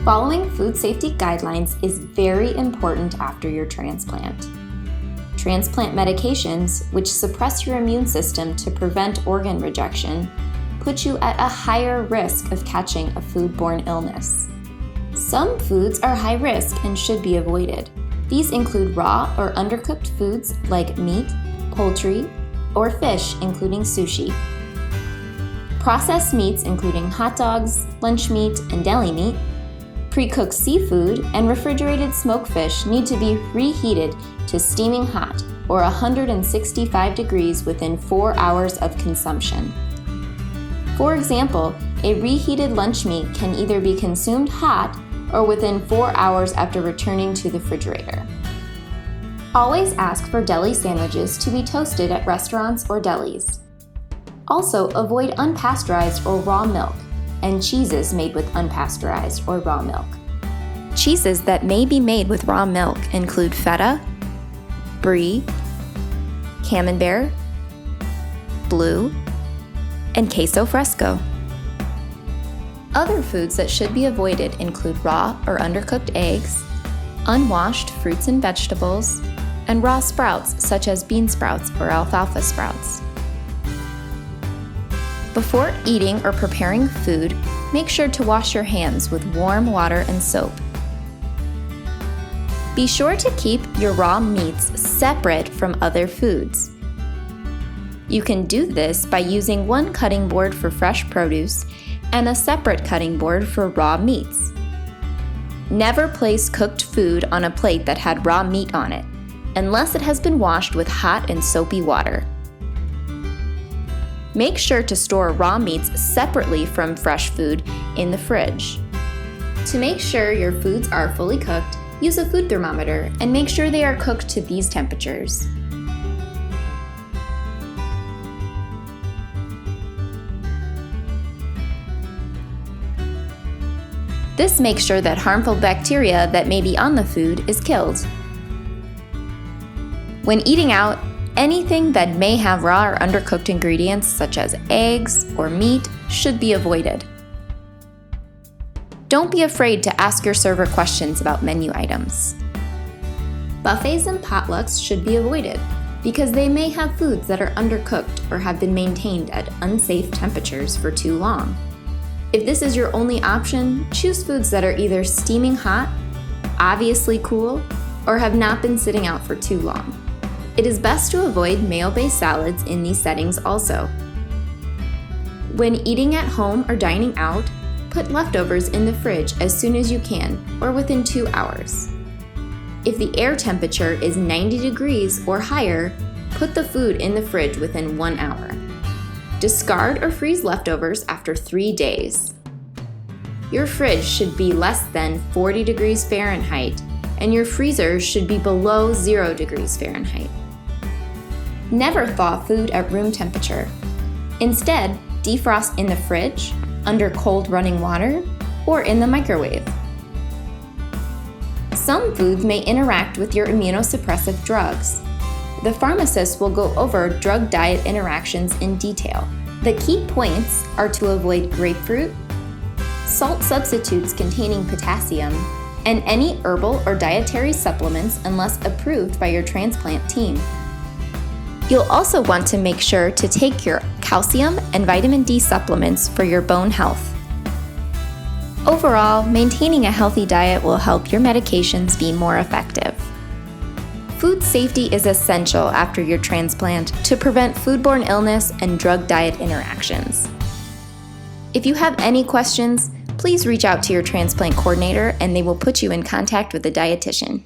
Following food safety guidelines is very important after your transplant. Transplant medications, which suppress your immune system to prevent organ rejection, put you at a higher risk of catching a foodborne illness. Some foods are high risk and should be avoided. These include raw or undercooked foods like meat, poultry, or fish, including sushi. Processed meats, including hot dogs, lunch meat, and deli meat. Pre-cooked seafood and refrigerated smoked fish need to be reheated to steaming hot or 165 degrees within 4 hours of consumption. For example, a reheated lunch meat can either be consumed hot or within 4 hours after returning to the refrigerator. Always ask for deli sandwiches to be toasted at restaurants or delis. Also, avoid unpasteurized or raw milk and cheeses made with unpasteurized or raw milk. Cheeses that may be made with raw milk include feta, brie, camembert, blue, and queso fresco. Other foods that should be avoided include raw or undercooked eggs, unwashed fruits and vegetables, and raw sprouts such as bean sprouts or alfalfa sprouts. Before eating or preparing food, make sure to wash your hands with warm water and soap. Be sure to keep your raw meats separate from other foods. You can do this by using one cutting board for fresh produce and a separate cutting board for raw meats. Never place cooked food on a plate that had raw meat on it, unless it has been washed with hot and soapy water. Make sure to store raw meats separately from fresh food in the fridge. To make sure your foods are fully cooked, use a food thermometer and make sure they are cooked to these temperatures. This makes sure that harmful bacteria that may be on the food is killed. When eating out, anything that may have raw or undercooked ingredients such as eggs or meat should be avoided. Don't be afraid to ask your server questions about menu items. Buffets and potlucks should be avoided because they may have foods that are undercooked or have been maintained at unsafe temperatures for too long. If this is your only option, choose foods that are either steaming hot, obviously cool, or have not been sitting out for too long. It is best to avoid mayo-based salads in these settings also. When eating at home or dining out, put leftovers in the fridge as soon as you can or within 2 hours. If the air temperature is 90 degrees or higher, put the food in the fridge within 1 hour. Discard or freeze leftovers after 3 days. Your fridge should be less than 40 degrees Fahrenheit and your freezer should be below 0 degrees Fahrenheit. Never thaw food at room temperature. Instead, defrost in the fridge, under cold running water, or in the microwave. Some foods may interact with your immunosuppressive drugs. The pharmacist will go over drug-diet interactions in detail. The key points are to avoid grapefruit, salt substitutes containing potassium, and any herbal or dietary supplements unless approved by your transplant team. You'll also want to make sure to take your calcium and vitamin D supplements for your bone health. Overall, maintaining a healthy diet will help your medications be more effective. Food safety is essential after your transplant to prevent foodborne illness and drug-diet interactions. If you have any questions, please reach out to your transplant coordinator and they will put you in contact with a dietitian.